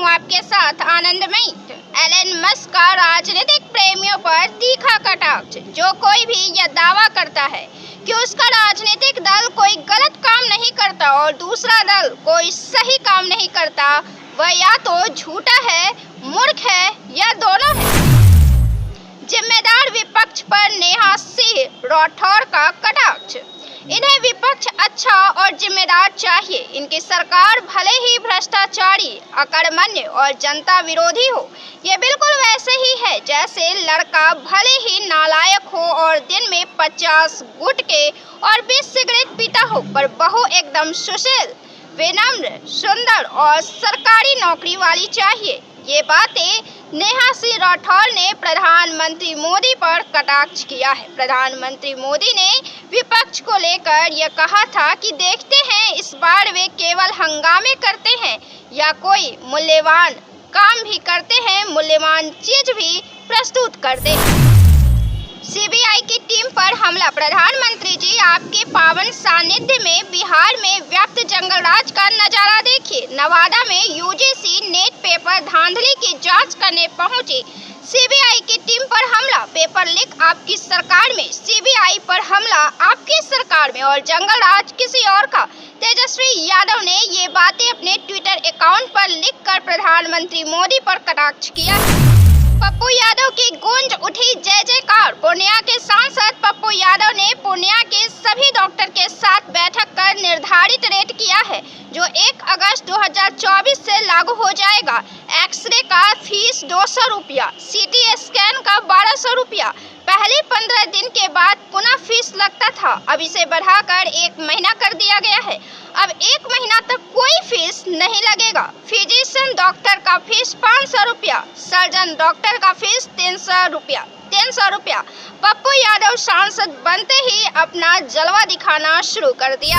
हूँ आपके साथ आनंदमयी। एलन मस्क का राजनीतिक प्रेमियों पर तीखा कटाक्ष। जो कोई भी यह दावा करता है कि उसका राजनीतिक दल कोई गलत काम नहीं करता और दूसरा दल कोई सही काम नहीं करता, वह या तो झूठा है, मूर्ख है या दोनों है। जिम्मेदार विपक्ष पर नेहा सिंह राठौर का कटाक्ष। इन्हें विपक्ष अच्छा और जिम्मेदार चाहिए। इनकी सरकार भले ही भ्रष्टाचारी, अकर्मण्य और जनता विरोधी हो, ये बिल्कुल वैसे ही है जैसे लड़का भले ही नालायक हो और दिन में 50 गुटखे और 20 सिगरेट पीता हो, पर बहू एकदम सुशील, विनम्र, सुंदर और सरकारी नौकरी वाली चाहिए। ये बातें नेहा सिंह राठौर ने प्रधानमंत्री मोदी पर कटाक्ष किया है। प्रधानमंत्री मोदी ने विपक्ष को लेकर यह कहा था कि देखते हैं इस बार वे केवल हंगामे करते हैं या कोई मूल्यवान काम भी करते हैं, मूल्यवान चीज भी प्रस्तुत करते हैं। सीबीआई की टीम पर हमला। प्रधानमंत्री जी, आपके पावन सानिध्य में बिहार में व्याप्त जंगलराज का नजारा देखिए। नवादा में यूजीसी नेट पेपर धांधली की जांच करने पहुंची सीबीआई की टीम पर हमला। पेपर लीक आपकी सरकार में, सीबीआई पर हमला आपकी सरकार में और जंगलराज किसी और का। तेजस्वी यादव ने ये बातें अपने ट्विटर अकाउंट पर लिखकर प्रधानमंत्री मोदी पर कटाक्ष किया। पप्पू यादव की गूंज उठी जय जयकार। पूर्णिया के सांसद पप्पू यादव ने पूर्णिया के सभी डॉक्टर के साथ बैठक कर निर्धारित रेट किया है, जो 1 अगस्त 2024 से लागू हो जाएगा। एक्सरे का फीस 200 रुपया, सीटी स्कैन का 1200 रुपया। पहले 15 दिन के बाद पुनः फीस लगता था, अब इसे बढ़ाकर 1 महीना कर दिया गया है। अब 1 महीना तक कोई फीस नहीं लगेगा। फिजिशियन डॉक्टर का फीस 500 रुपया, सर्जन डॉक्टर का फीस 300 रुपया। पप्पू यादव सांसद बनते ही अपना जलवा दिखाना शुरू कर दिया।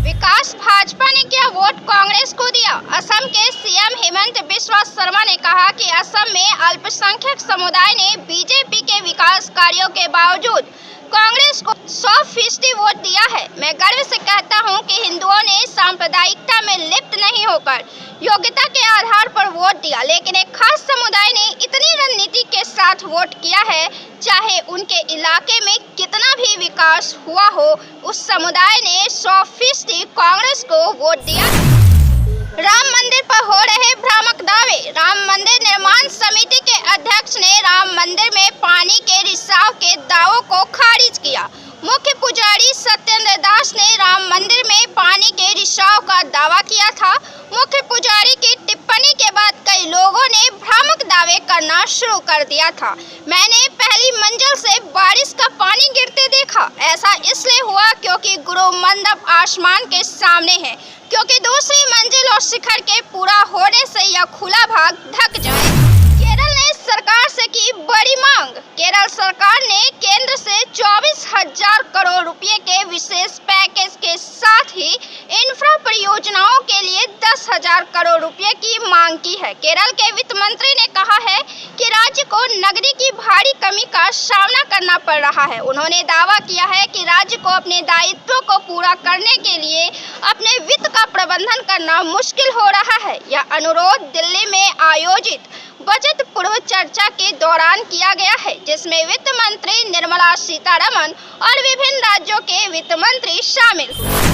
विकास भाजपा ने क्या वोट कांग्रेस को दिया। असम के सीएम हेमंत बिस्वा शर्मा ने कहा कि असम में अल्पसंख्यक समुदाय ने बीजेपी के विकास कार्यों के बावजूद कांग्रेस को 100% वोट दिया है। मैं गर्व से कहता हूं कि हिंदुओं ने सांप्रदायिकता में लिप्त नहीं होकर योग्यता के आधार पर वोट दिया, लेकिन एक खास समुदाय ने इतनी रणनीति के साथ वोट किया है, चाहे उनके इलाके में कितना भी विकास हुआ हो, उस समुदाय ने 100% कांग्रेस को वोट दिया। राम मंदिर पर हो रहे भ्रामक दावे। राम मंदिर निर्माण समिति के अध्यक्ष ने राम मंदिर में पानी के रिसाव के दावों को खारिज किया। मुख्य पुजारी सत्येंद्र दास ने राम मंदिर में पानी के रिसाव का दावा किया था। मुख्य पुजारी की टिप्पणी के बाद कई लोगों ने भ्रामक दावे करना शुरू कर दिया था। मैंने पहली मंजिल से बारिश का पानी गिरते देखा। ऐसा इसलिए हुआ क्योंकि गुरु मंडप आसमान के सामने है, क्योंकि दूसरी मंजिल और शिखर के पूरा होने से यह खुला भाग ढक जाए। केरल ने सरकार से की बड़ी मांग। केरल सरकार ने केंद्र से 24,000 करोड़ रुपए के विशेष पैकेज के साथ ही इंफ्रा परियोजनाओं के लिए 10,000 करोड़ रुपए की मांग की है। केरल के वित्त मंत्री ने कहा है कि राज्य को नकदी की भारी कमी का सामना करना पड़ रहा है। उन्होंने दावा किया है कि राज्य को अपने दायित्वों को पूरा करने के लिए अपने वित्त का प्रबंधन करना मुश्किल हो रहा है। यह अनुरोध दिल्ली में आयोजित बजट पूर्व चर्चा के दौरान किया गया है, जिसमें वित्त मंत्री निर्मला सीतारमण और विभिन्न राज्यों के वित्त मंत्री शामिल हुए।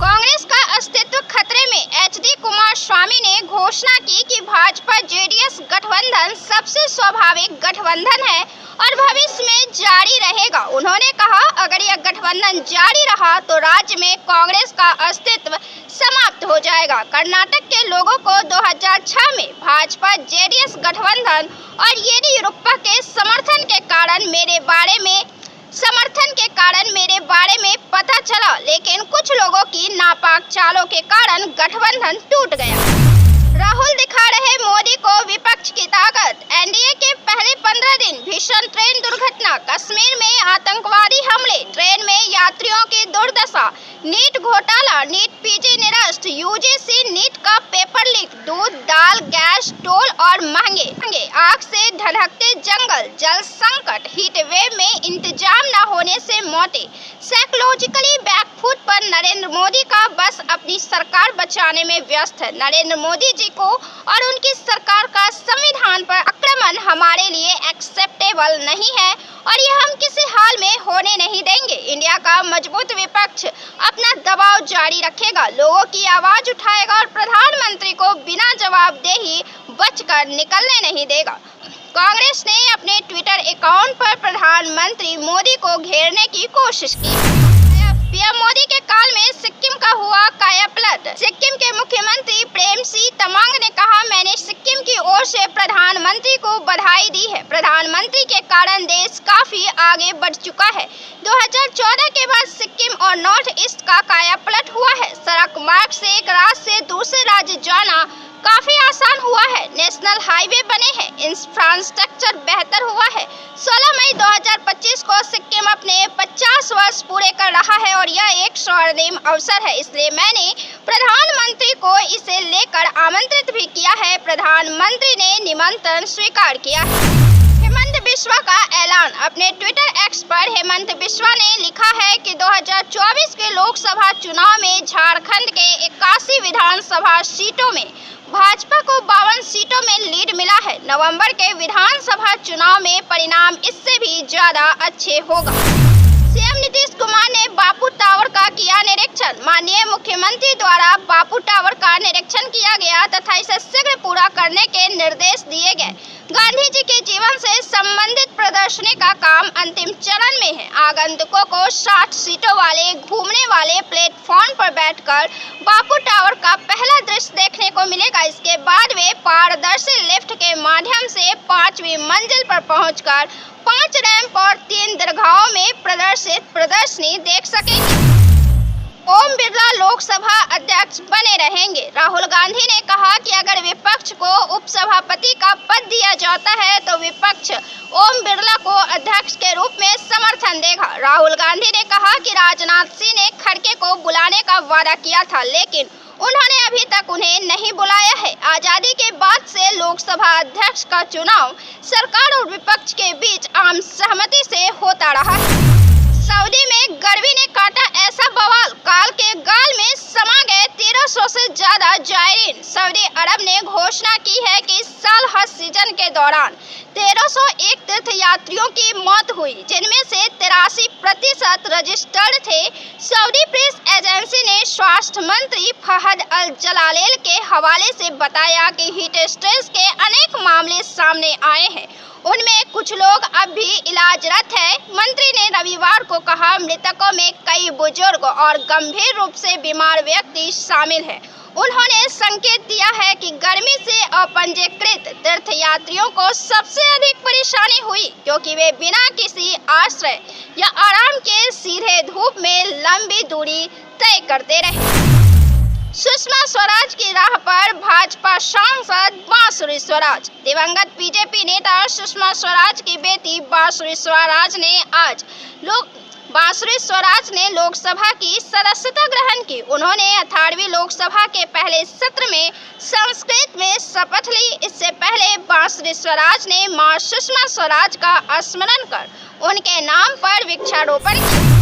कांग्रेस का अस्तित्व खतरे में। एचडी कुमारस्वामी ने घोषणा की कि भाजपा जेडीएस गठबंधन सबसे स्वाभाविक गठबंधन है और भविष्य में जारी रहेगा। उन्होंने कहा, अगर यह गठबंधन जारी रहा तो राज्य में कांग्रेस का अस्तित्व समाप्त हो जाएगा। कर्नाटक के लोगों को 2006 में भाजपा जेडीएस गठबंधन और येदियुरप्पा के समर्थन के कारण मेरे बारे में पता चला, लेकिन कुछ लोगों की नापाक चालों के कारण गठबंधन टूट गया। राहुल दिखा रहे मोदी को विपक्ष की ताकत। एनडीए के पहले 15 दिन भीषण ट्रेन दुर्घटना। कश्मीर में आतंकवादी हमले, ट्रेन में यात्रियों की दुर्दशा, नीट घोटाला, नीट पीजी निरस्त, यूजीसी नीट का पेपर लीक, दूध दाल, गैस, टोल और महंगे आग से ढलकते जंगल, जल संकट, हीट वेव में इंतजाम न होने से मौतें, साइकोलॉजिकली बैकफुट पर नरेंद्र मोदी का बस अपनी सरकार बचाने में व्यस्त है। नरेंद्र मोदी जी को और उनकी सरकार का संविधान पर आक्रमण हमारे लिए एक्सेप्टेबल नहीं है और यह हम किसी हाल में होने नहीं देंगे। इंडिया का मजबूत विपक्ष अपना दबाव जारी रखेगा, लोगों की आवाज उठाएगा और प्रधानमंत्री को बिना जवाबदेही बचकर निकलने नहीं देगा। कांग्रेस ने अपने ट्विटर अकाउंट पर प्रधानमंत्री मोदी को घेरने की कोशिश की। पीएम मोदी के काल में सिक्किम का हुआ कायापलट। सिक्किम के मुख्यमंत्री प्रेम सिंह तमांग ने कहा, मैंने सिक्किम की ओर से प्रधानमंत्री को बधाई दी है। प्रधानमंत्री के कारण देश काफी आगे बढ़ चुका है। 2014 के बाद सिक्किम और नॉर्थ ईस्ट का कायापलट हुआ है। सड़क मार्ग से एक राज्य से दूसरे राज्य जाना काफी आसान हुआ है। नेशनल हाईवे बने हैं, इंफ्रास्ट्रक्चर बेहतर हुआ है। 16 मई 2025 को सिक्किम अपने 50 वर्ष पूरे कर रहा है और यह एक स्वर्णिम अवसर है, इसलिए मैंने प्रधानमंत्री को इसे लेकर आमंत्रित भी किया है। प्रधानमंत्री ने निमंत्रण स्वीकार किया है। हेमंत बिस्वा का ऐलान। अपने ट्विटर एक्स पर हेमंत बिस्वा ने लिखा है कि 2024 के लोकसभा चुनाव में झारखंड के 81 विधानसभा सीटों में भाजपा को 52 सीटों में लीड मिला है। नवंबर के विधानसभा चुनाव में परिणाम इससे भी ज्यादा अच्छे होगा। सीएम नीतीश कुमार ने बापू टावर का किया निरीक्षण। माननीय मुख्यमंत्री द्वारा बापू टावर का निरीक्षण किया गया तथा इसे शीघ्र पूरा करने के निर्देश दिए गए। गांधी जी के जीवन से संबंधित प्रदर्शनी का काम अंतिम चरण में है। आगंतुकों को 60 सीटों वाले घूमने वाले प्लेटफॉर्म पर बैठकर बापू टावर का पहला दृश्य देखने को मिलेगा। इसके बाद वे पारदर्शी लिफ्ट के माध्यम से 5वीं मंजिल पर पहुंचकर 5 रैंप और 3 दीर्घाओं में प्रदर्शित प्रदर्शनी देख सकेंगे। ओम बिरला लोकसभा अध्यक्ष बने रहेंगे। राहुल गांधी ने कहा कि अगर विपक्ष को उपसभापति का पद दिया जाता है तो विपक्ष ओम बिरला को अध्यक्ष के रूप में समर्थन देगा। राहुल गांधी ने कहा कि राजनाथ सिंह ने खड़गे को बुलाने का वादा किया था, लेकिन उन्होंने अभी तक उन्हें नहीं बुलाया है। आजादी के बाद से लोकसभा अध्यक्ष का चुनाव सरकार और विपक्ष के बीच आम सहमति से होता रहा है। सऊदी में गर्मी ने काटा ऐसा बवाल, काल के गाल में समा गए 1300 से ज्यादा जायरीन। सऊदी अरब ने घोषणा की है कि इस साल हज सीजन के दौरान 1301 तीर्थ यात्रियों की मौत हुई, जिनमें से 83% रजिस्टर्ड थे। सऊदी प्रेस एजेंसी ने स्वास्थ्य मंत्री फहद अल जलालेल के हवाले से बताया कि हीट स्ट्रेस के अनेक मामले सामने आए हैं, उनमें कुछ लोग अब भी इलाजरत है। मंत्री ने रविवार को कहा, मृतकों में कई बुजुर्ग और गंभीर रूप से बीमार व्यक्ति शामिल हैं। उन्होंने संकेत दिया है कि गर्मी से अपंजीकृत तीर्थयात्रियों को सबसे अधिक परेशानी हुई, क्योंकि वे बिना किसी आश्रय या आराम के सीधे धूप में लंबी दूरी तय करते रहे। सुषमा स्वराज की राह पर भाजपा सांसद बांसुरी स्वराज। दिवंगत बीजेपी नेता सुषमा स्वराज की बेटी बांसुरी स्वराज ने लोकसभा की सदस्यता ग्रहण की। उन्होंने 18वीं लोकसभा के पहले सत्र में संस्कृत में शपथ ली। इससे पहले बांसुरी स्वराज ने मां सुषमा स्वराज का स्मरण कर उनके नाम पर वृक्षारोपण किया।